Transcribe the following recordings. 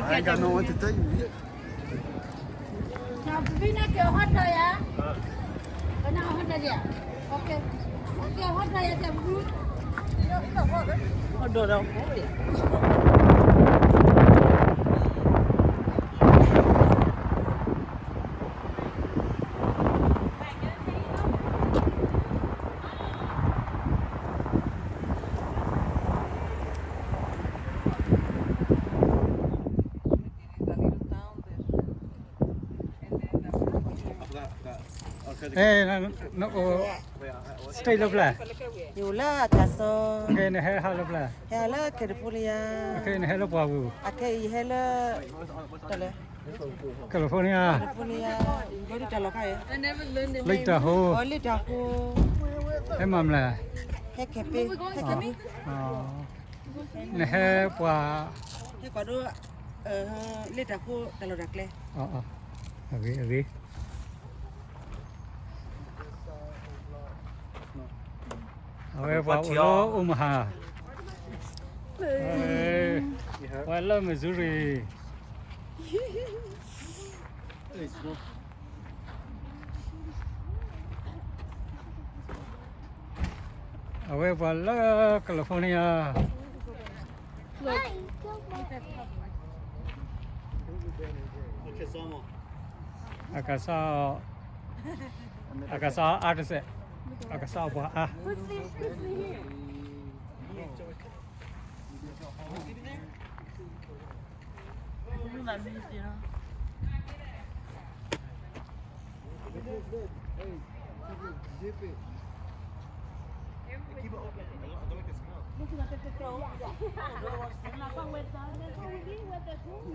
I got no one to tell you. Now, Vina, get hot dry, but now hot dry. Okay. Okay, hot dry is a fruit. Hot dog. Ê, nó stay lâu là. Nhiều là cả so. Cái này hay lâu là. Hay là California. Cái này hay lâu bao nhiêu? Cái hay là California. California. Có đi trả lộc hay? Lịch trả hồ. Lịch trả hồ. Em làm là. Hay kẹp đi. Hay kẹp đi. Này hay qua. Hay qua đó. Lịch trả hồ trả lộc đặc lệ. Ở cái. Ôi vào đó Omaha. Qua là Missouri. Ôi vào là California. Akasa artist. Akasa apa?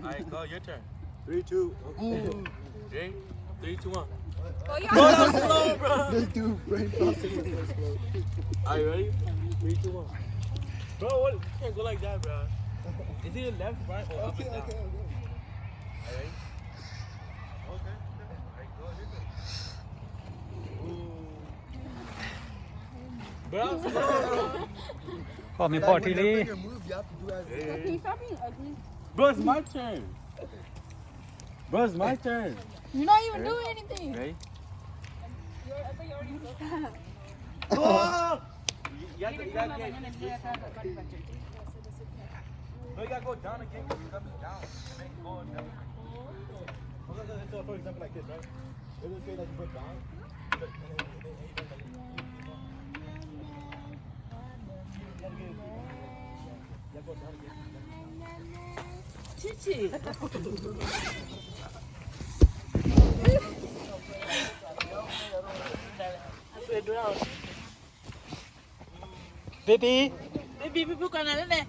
Alright, go, your turn. 3, 2. Ready? 3, 2, 1. Bro, let's do brain processing. Are you ready? 3, 2, 1. Bro, what? You can't go like that, bro. Is it left, right, or up and down? Okay. Are you ready? Okay. Alright, go, your turn. Bro, Call me Porty Lee. You have to do as Stop being ugly. bro, it's my turn. Bro, it's my turn. You're not even doing anything. Ready? Oh! You gotta get. No, you gotta go down again because you're coming down. And then go down. Okay, so for example, like this, right? Let's say that you go down. Chichi. Baby. Baby, bukan ada deh.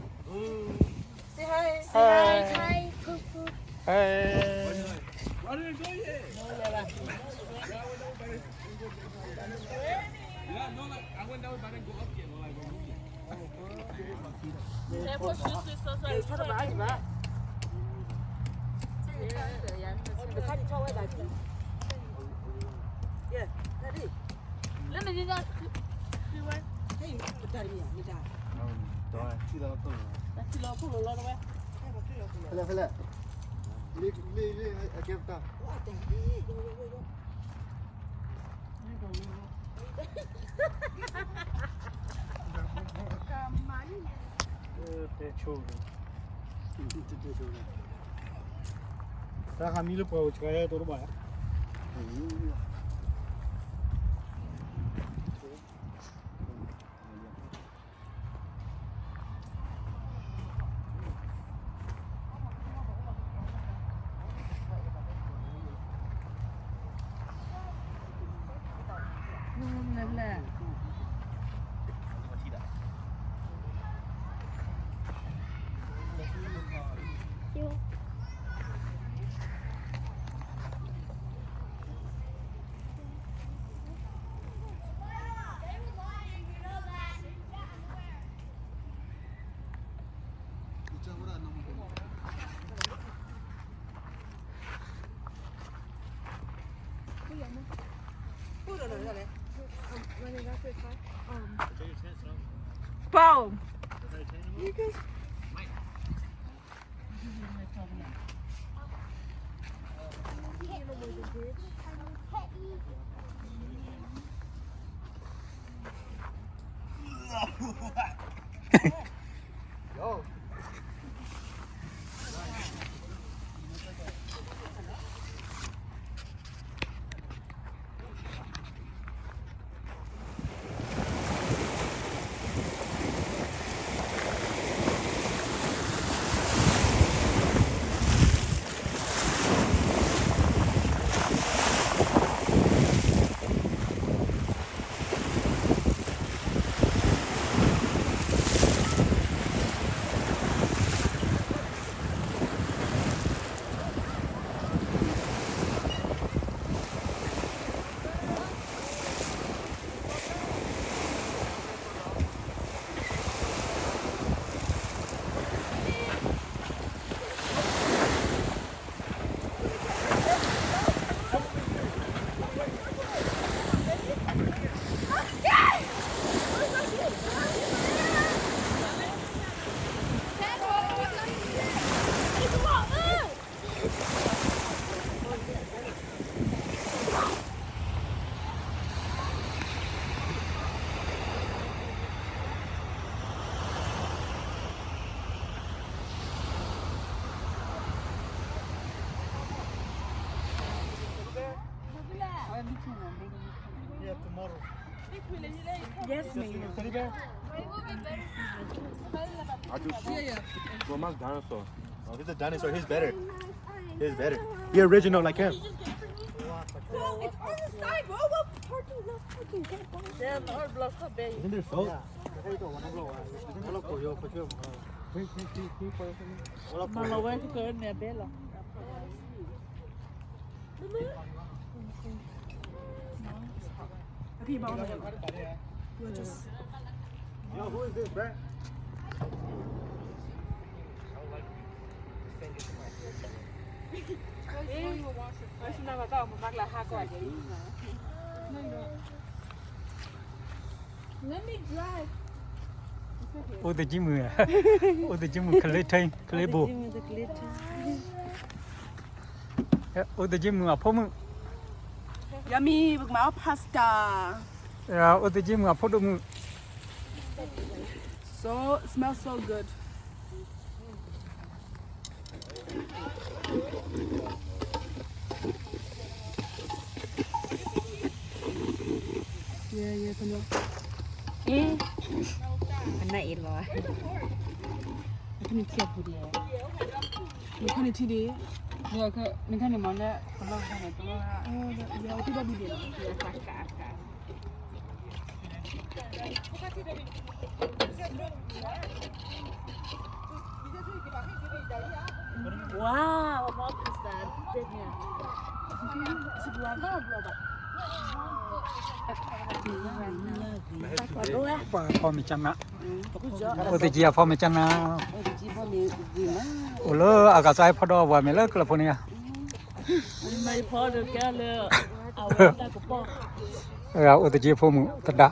Say hi. Hi. Poo poo. Hey. Why didn't go yet? Yeah, no, like I went down, but I didn't go up yet. No, like Fala. Lê, aqui está. Ta kami lu pau chaya toru ba. 包。Yo. Yeah, tomorrow. Yes, me. Teddy bear? I do. Well, mine's dinosaur. Oh, he's a dinosaur. His better. His better. Be original like him. It's on the side, bro. What parking lot fucking get one? Isn't there salt? Yo, who is this, Brent? Let me drive. Ô từ chim mưa. Ô từ chim mưa khơi thay, khơi bù. Ô từ chim mưa phô mưa. Yummy, big mouth pasta. Ô từ chim mưa phô đồ mưa. So it smells so good. Yeah, come on. Anh này rồi. Mình thiệt bụi đi. Mình không đi đi. Giờ cái mình không đi món đấy. Có bao giờ này có bao giờ. Giờ thì đã đi đi. Giờ cả cả cả. Wow, what is that? Phô mi chăn nè. Ô từ chia phô mi chăn nè. Ô lơ à cái sai phô đồ vào mình lơ California. Mày phô được cái lơ. Ô từ chia phô mu thật đã.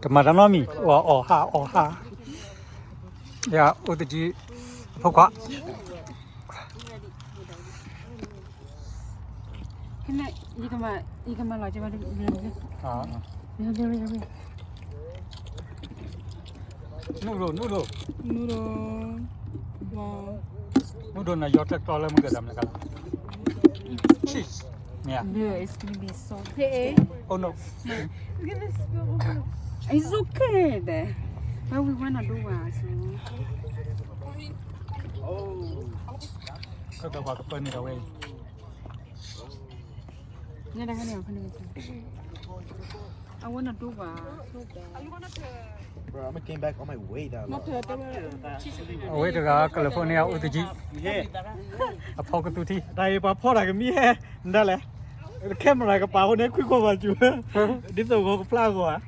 Cái mà nó mi. Ô ha. Ya ô từ chia phô quá. Cái này 이거만 넣지 마. Noodle. 누로. 와. Noodle là do tractor lên một cái đầm này cả. Cheese. Yeah. No, it's gonna be so. Oh no. It's okay there. But we wanna do what? Có cái vào cái bên này đâu ấy. Nghe đang cái nào không I wanna do what? Bro, I'm came back on my way down. Ở đây là California ô tô chi. À phô cái túi thi. Đây bà phô lại cái mi he. Đây là. Camera cái bảo này quick qua chú. Đi đâu có plan rồi.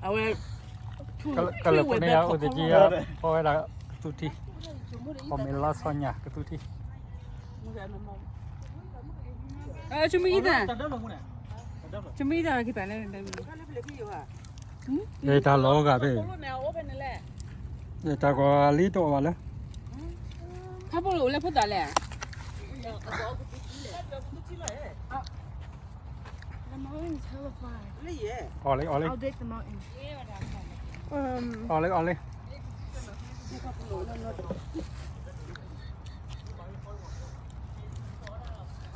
California ô tô chi phô là túi thi. Còn mình lo son nhà cái túi thi. Chúng mình ít à? ချမီးတာကိတန်နဲ့တယ် เอตาล้อกะเป้ လို့နေအိုးပဲနဲ့လဲ เอตากว่าลีโตว่ะละ ခပ်ဖို့လို့လည်းဖတ်တာလဲ The mountain is hella far. ออเลยออเลย I'll take the mountain. ออเลยออเลย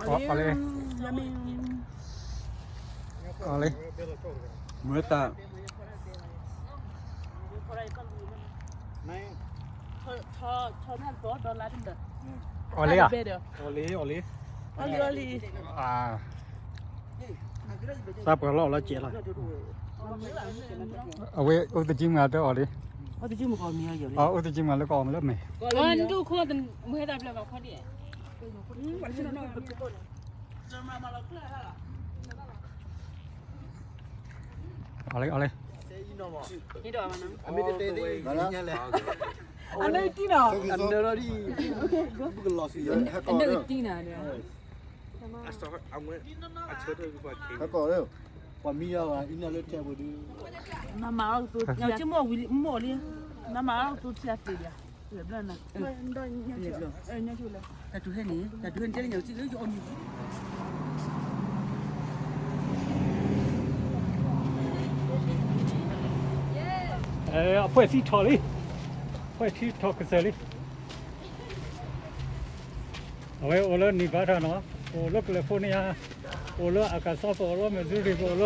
ออเลยออเลย Murta. ทอนั่นตัวดอลลาร์เด้อ ออเลยอ่ะ เด้อ โอลีโอลี อลีอลี อ่า ทราบกันแล้วแล้วเจ๊ละ เอาไว้อุตจิมาเด้อออเลย 我哋知冇講咩啊？ อ๋ออุตจิมาแล้วก็ออกมาแล้วมั้ย วันดูข้อตันมือได้เปล่าข้อเดียว เอาเลยเอาเลย นี่ดอกมันนะ Amete de. Nyale. อันนี้ตีน่ะ Andoradi. Lost you. อันนี้ตีน่ะเนี่ย I saw her. I went. I told her before I came. ถ้าก่อนแล้วว่ามีอะไรอินเนอร์เทปดู 妈妈都要这么为么哩？妈妈都吃肥的，对不对呢？人家就来，在昨天呢，在昨天这里有几个有你。 เอาเพื่อที่ทอเลยเพื่อที่ทอกระเซเลยเอาไว้โอเลนี่บ้าท่าเนาะโอเลแคลิฟอร์เนียโอเลอากาซาโอเลมิสซูรีโอเล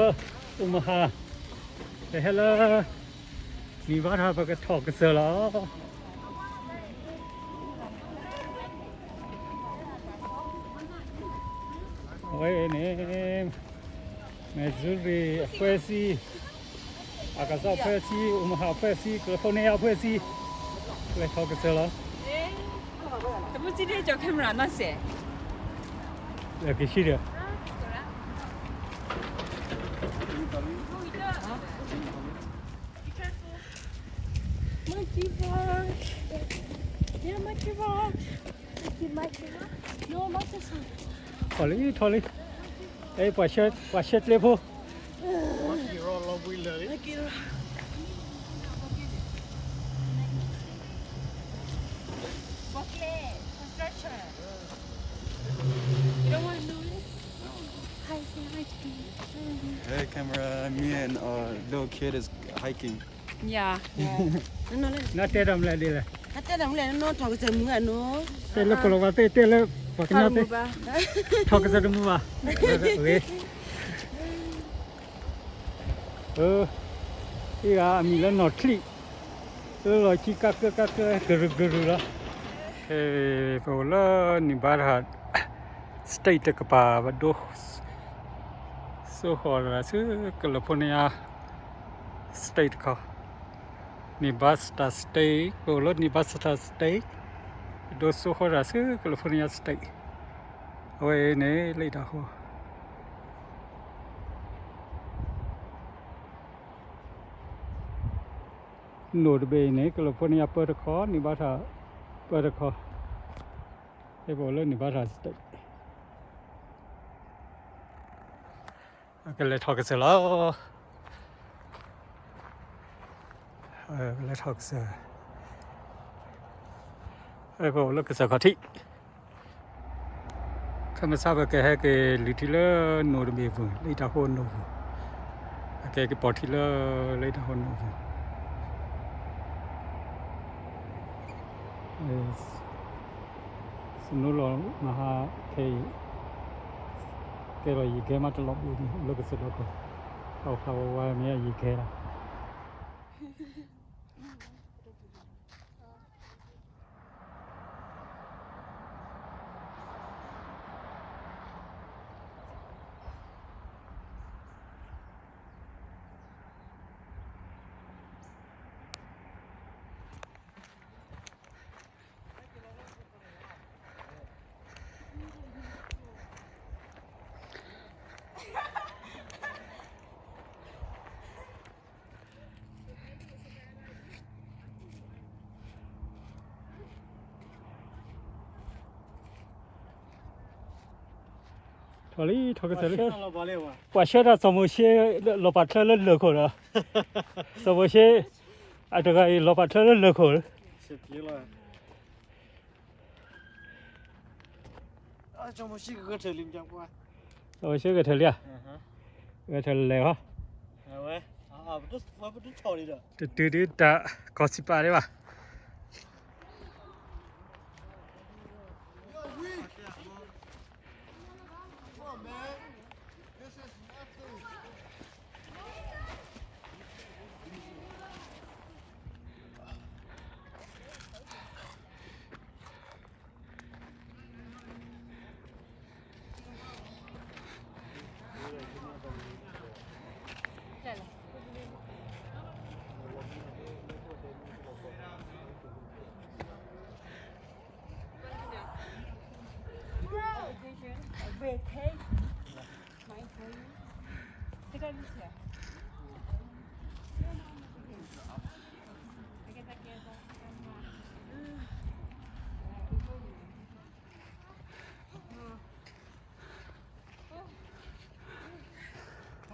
อุมาฮาแต่เฮลนี่บ้าท่าไปก็ทอกระเซแล้วเอาไว้เนี่ยมิสซูรีเฟซีอากาศเฟซีอุมาฮาเฟซีแคลิฟอร์เนียเฟซีเลยทอกระเซแล้ว 怎么今天叫 camera 那些？ เออกี่ชิ้นเดียว Monkey bar. Yeah, monkey bar. Monkey bar? No, monkey bar. ถอยเลยถอยเลยเอ้ยปล่อยเช็ดเลยพวก ที่รอเราวิ่งเลย You don't want to do it? Hi, say hi to me. Hey, camera. Me and little kid is hiking. 呀， น่าเตะดำเลยดีเลย 他这两个人弄找个怎么啊？喏， เตะแล้วก็ลงมาเตะแล้วปากหน้าเตะทอกระเซดมือมาโอเคอีกอ่ะมีแล้วหนอดคลีแล้วขี้กักกระละเฮ้ยพอแล้วนี่บาร์ฮัดสเตย์กับป่าบัดดูso hora su California state ka Nevada state bolo Nevada state do so hora su California state oi ne lai da ho node be ne California per ko Nevada per ko e bolo Nevada state cái lệ thọ cái gì đó cái lệ thọ cái gì bộ là cái gì khó thị không mà sao cái lý thí là nô được bề vừng lấy đào hôn nô cái bỏ thí là lấy đào hôn nô nô lo mà ha cái rồi gì cái mà cho lọc bụi lúc cái sự đó không qua mấy gì cái là ถอลี่ถอกระเสือ เราบอกเลยว่า ว่าเชื่อถ้าสมมติเชื่อเราปัดเชื่อเล่นเลือกคนละสมมติเชื่ออาจจะเราปัดเชื่อเล่นเลือกคน เสียพีเลยจมูกชิก็เธอลิมจังกว่า สมมติเชื่อกับเธอเลยกับเธอเลยฮะ เอาไว้มันต้องถอดเลยเด้อ ตื่นแต่ก็สิบปาได้ป่ะ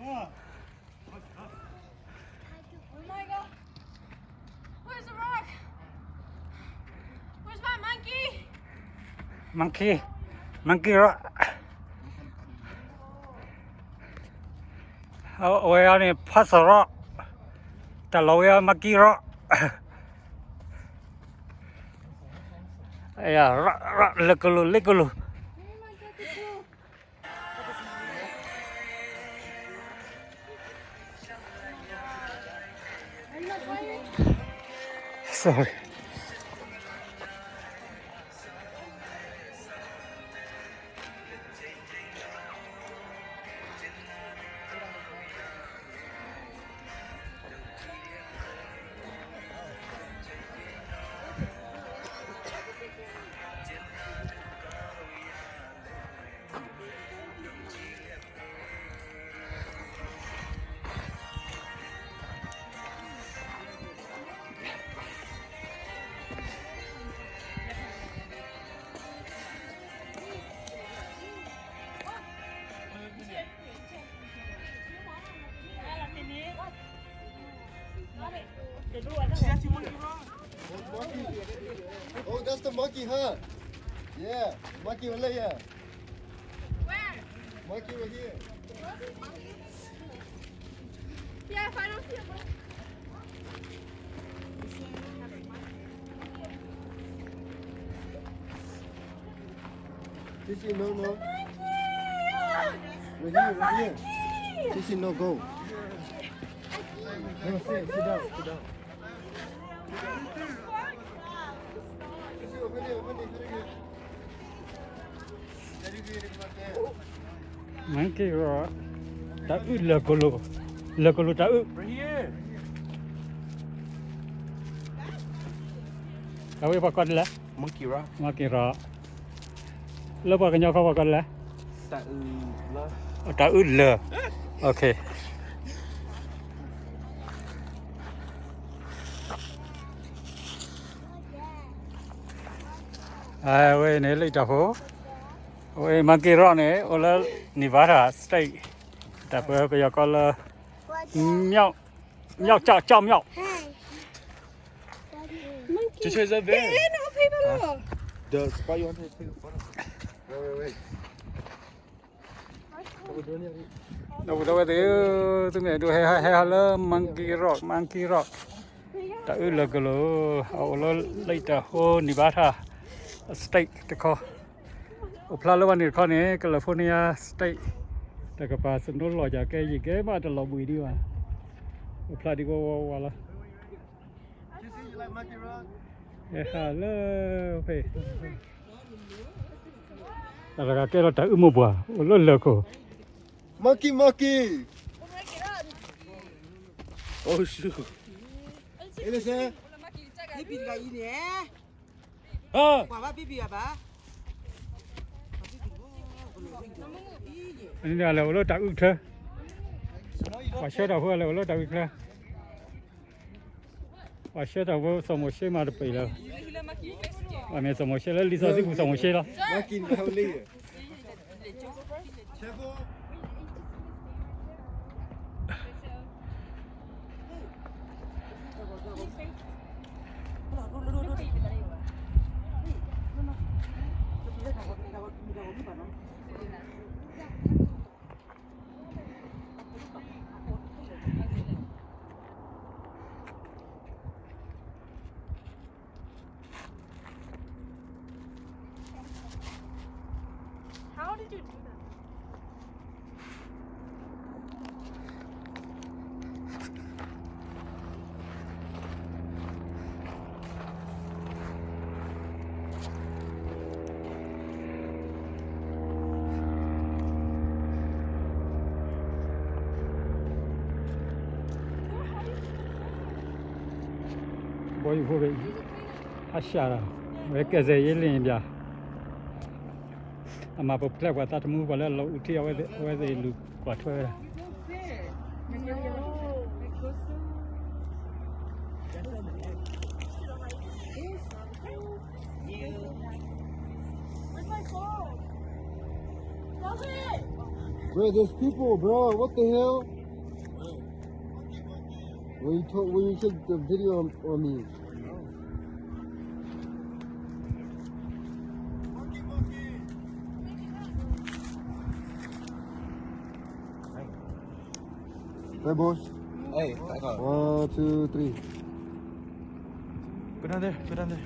Oh my god. Where's the rock? Where's my monkey? มังคีรอเอาไว้เอาเนี่ยพัสรอแต่เราเอามังคีรอไอ้ยารอเล็กลู sorry Oh, that's the monkey, huh? Yeah, monkey over there. Where? Monkey over here. Yeah, if I don't see it. Sissy, no. Right here. Sissy, no, go. No, sit down. Sissy, over there. monkey รอแต่อึเล็กลูแต่อึ right here เอาไว้ประกันแล้ว Monkey rock. มากี่รอแล้วประกันยอเขาประกันแล้ว แต่อึเลยโอเคเว้ยเนี่ยเลยจ้ะโหเว้ยมังกี้รอเนี่ยโอละนิวาราสเต็กแต่เพื่อก็อยากก็ละ喵叫喵 Just is up there. No people. The spot you want to take a photo? Wait. What we doing here? đâu đâu thế tôi mẹ đuôi hay là monkey rock ta là cái lỗ ao lỗ lấy ta ho Nevada state cái kho ở Palawan này kho này California state ta cái pa sinh đôi lò giờ cái gì cái mà ta lò bụi đi mà ở Palawan đi qua là You like monkey rock? hello okay ta cái là ta mua bùa lỗ lợ cô Monkey. Oh shoot. Hey, listen. Bibi ga ine. Ah. Wa ba bibi ba. anh là lỗ ta ức thế và xe đầu vừa lỗ ta ức thế và xe đầu vừa xong một xe mà được bị rồi và mình xong một xe lấy lý do gì cũng xong một xe đó Monkey, how late? Careful. ဘောယူဖို့ပဲအရှာတာဝဲကဲစဲရေးလင်းပြအမပပလက်ဝတာတမှုဘလည်းလောဦးတီဝဲစဲလူကွာထွဲတာ Wait, there's people, bro. What the hell? When you took the video on me. Hey, boss. Hey, back up. 1, 2, 3. Go down there. Go down there.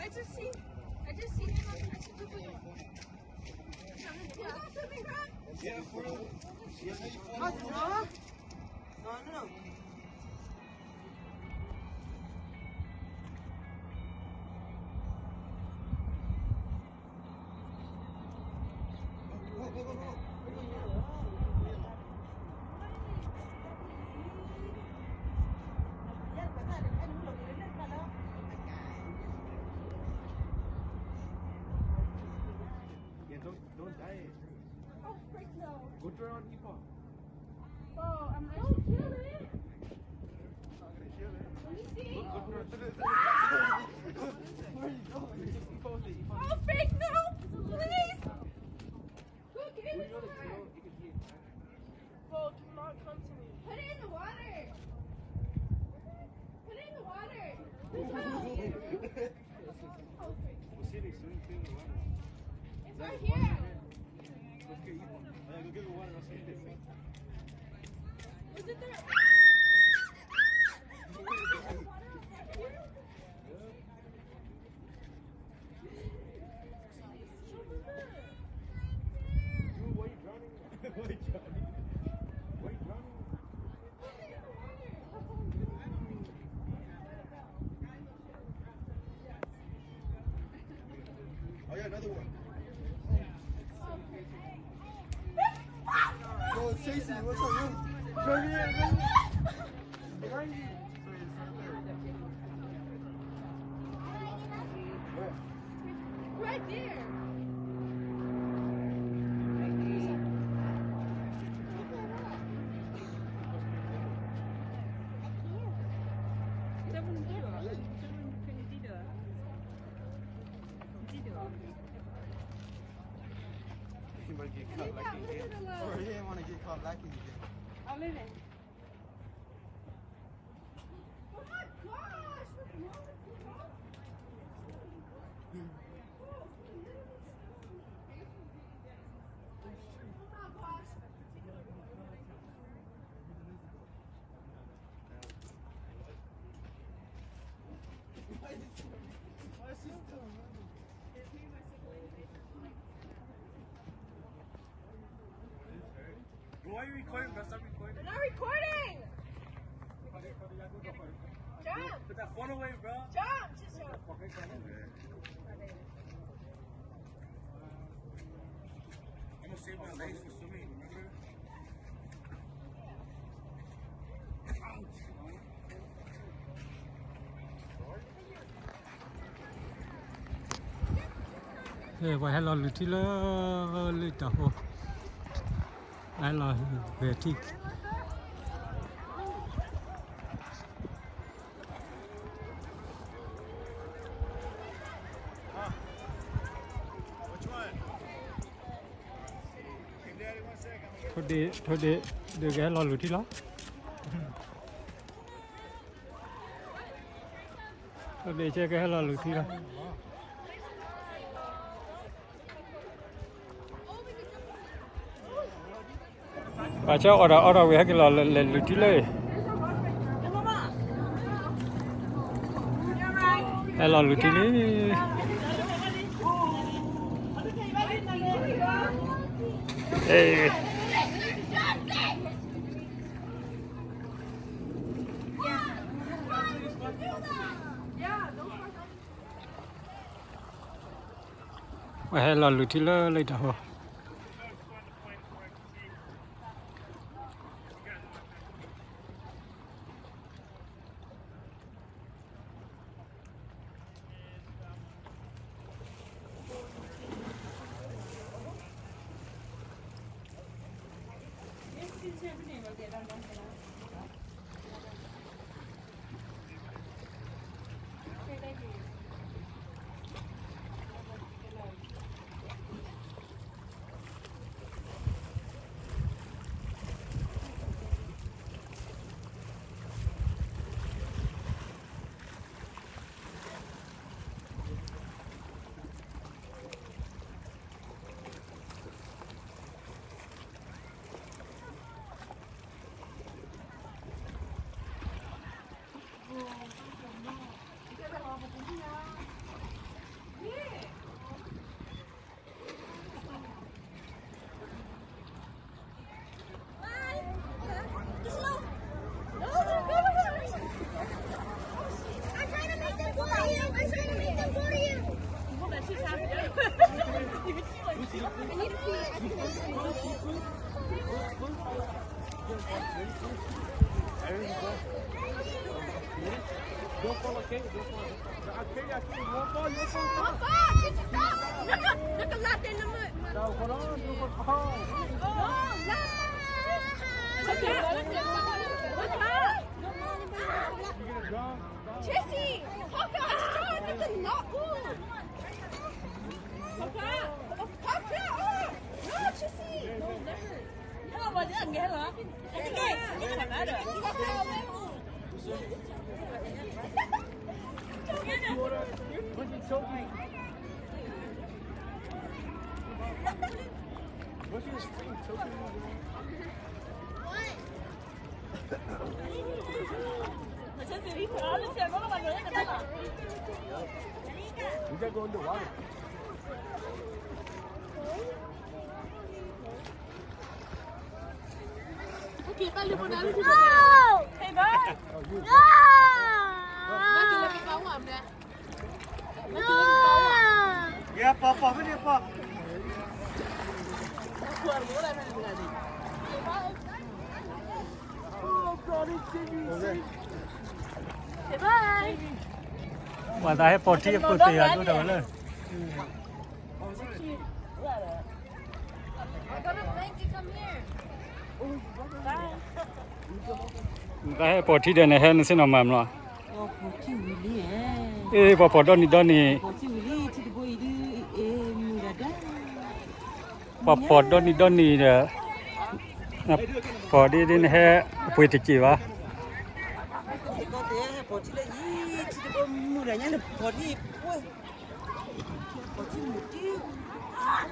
I just see him. I just took it. No. Don't die. Oh, frick no. Go turn on hip hop. Oh, I'm like, don't kill it. Let me see. Oh, frick no. Please. Go get it. Bro, do not come to me. Put it in the water. Put it in the water. It's right here. Is it there? Oh yeah, another one. Yo, Stacy, what's up, man? Behind you. Right there. He might get cut like he did. Or he didn't want to get caught lacking again. I'll leave it. Oh my gosh! What's wrong with you? Why are you recording? That's not recording. They're not recording! Jump! Put that phone away, bro. Jump! Just jump. I'm gonna save my legs for swimming, remember? Hey, why hello little little I love very thick. Which one? Hey, Daddy, 1 second. Today, the girl or Lutila? Today, check a hello Lutila. Baca orang we hagi lalu luti le. Hello luti le. Hey. Hello, Lutilla, later. Don't fall, okay? Don't fall. I'll carry you. You won't fall. You won't fall. Look a lot in the mud. No, hold on. You won't fall. You get a drum. Jesse! Hawkeye! Look at not good! Hawkeye! No, Jesse! No, never. No, but that's good, huh? That's good. What's your screen choking you? We gotta go underwater. Okay, balik mo na. No! Hey, bye! No! Let me go on there. No! Yeah, Papa, what do you Papa? Bye! Mà ta hay bỏ chi phụ tiền tôi đâu lên. I got a blanket, come here. Ta hay bỏ chi để này hay nó sẽ nằm mà. Oh, poti wili Ê, bỏ đó nè. Poti wili ti bo idu murada. Bỏ đó nè để. Bỏ đi đến hay phụ tiền chi wa. Ko te poti la yi ti bo muranya na poti. Poti muti.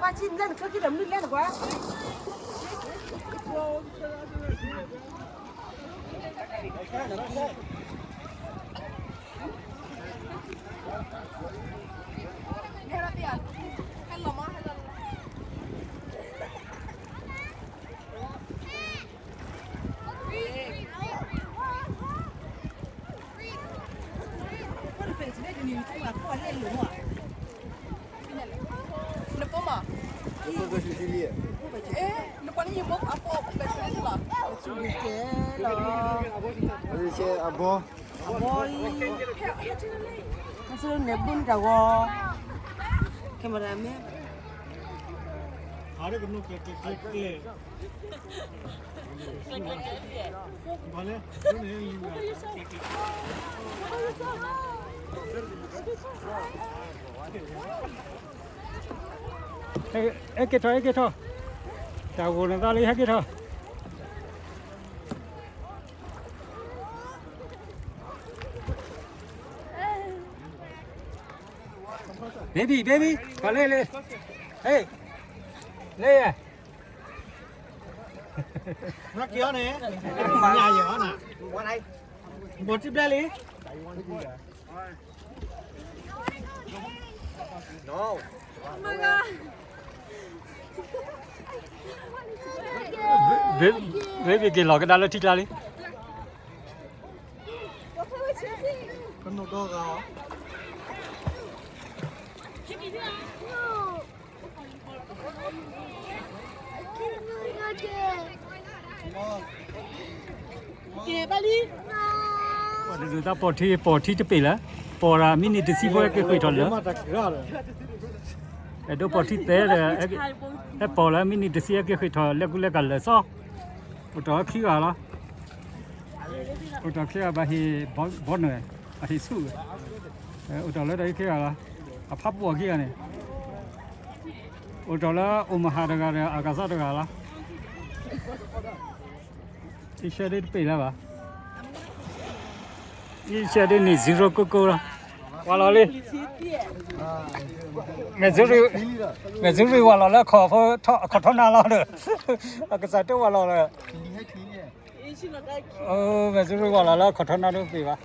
Ba chin lên có cái đầm nước lên quá. Abo. Masuk nebun kawo. Kameramen. How do you know click? Vale, don't hear you. Cái thôi. Chào cô người ta lấy hết cái thôi. Baby, vào lên. Hey, lên à. Nó kéo nè. Nhà gì hả nè? Qua đây. Một chiếc đây đi. No. Oh my god. Baby cái lò cái đó là thích là đi. Con nô đô gà. Rồi ta bỏ thi chụp là bỏ ra mini để xí voi cái quỷ tròn nữa. Cái đó bỏ thi té là cái bỏ là mini để xí cái quỷ tròn lấy cái là sao? Một đó khi à lo. Một đó khi à bà hi bỏ nữa, bà hi su. Một đó lấy đấy khi à lo, à pháp bùa kia này. Một đó là Omaha đó cái Agasa đó cái là. Đi xe đi bị là bà. Đi xe đi nị zero coco rồi. Qua lo đi. Mẹ zero qua lo là khó thọ nào lo được. Cái sao đó qua lo là. Mẹ zero qua lo là khó thọ nào được bị bà.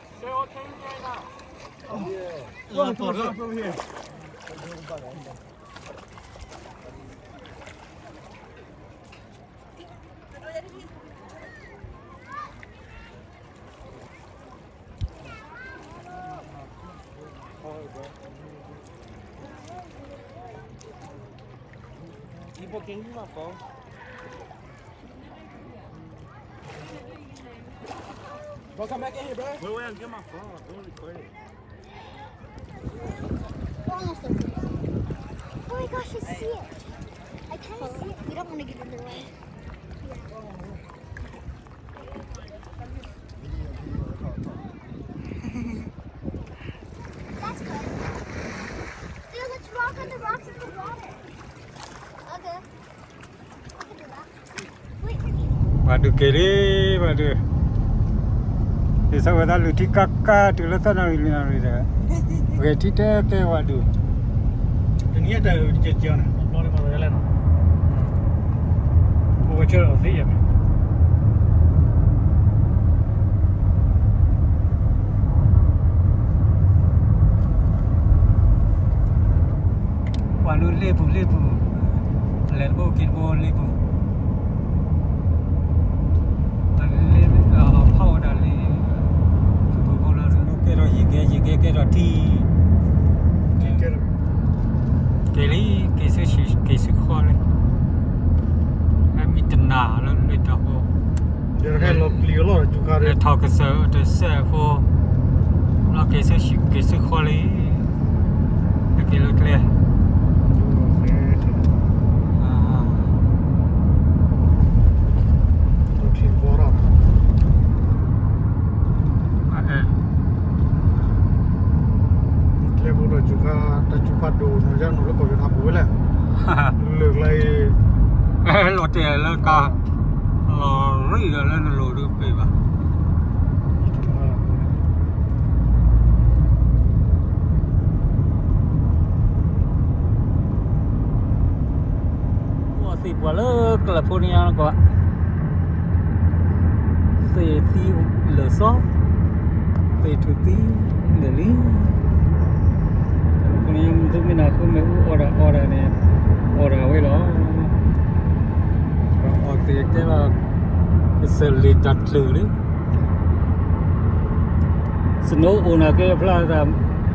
Um pouquinho de uma pão. Welcome back in here, bro. Wait, I'm getting my phone. I'm doing recording. Oh my gosh, I see it. I can't see it. We don't want to get in the way. That's good. Dude, let's rock on the rocks in the water. Okay. I can do that. Wait for me. Bà được kể đi, bà được. Thì sao người ta lựa thích cá từ lúc nào rồi đấy. Về thích cái bà được. Đừng nghĩ tới chiều này, nó đi vào đây lên. Cô chơi ở phía vậy. Bà luôn lebu, lebu kín bò lebu. Phao đã đi, cô là cái rồi gì cái rồi thì cái sự khó này, em bị tình nà nó lấy tao vô, Giờ hay lột liều rồi chú cá lấy đấy. thao cái xe vô, nó cái sự khó lấy, cái lột lẹ, lột tiền là cả, rỉ là lột được về bà. Thì quả lơ California nó có thì lửa xót thì thứ tí lửa lý California mình nào không mấy order này order với đó còn thì cái là cái xử lý đặt lửa đấy snow ôn là cái plaza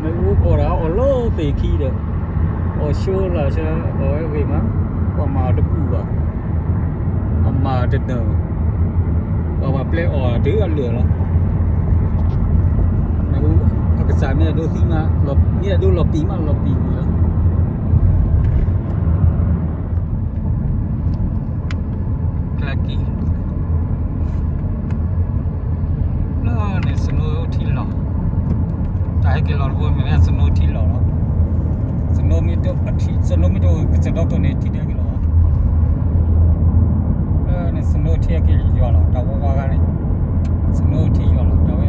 mấy order order thì khi được show là sẽ có cái mà mà được bùa mà được nở mà play ở thứ ăn lửa đó mà cũng cái sản này đôi khi mà lọp như là đôi lọp tí mà lọp tí nữa cái gì nó này snow thì lọ tại cái lọ vừa mình ăn snow thì lọ đó snow mi đâu cái snow đó này thì cái lọ này snow thì cái gì vậy đó đâu có cái này snow thì gì vậy đó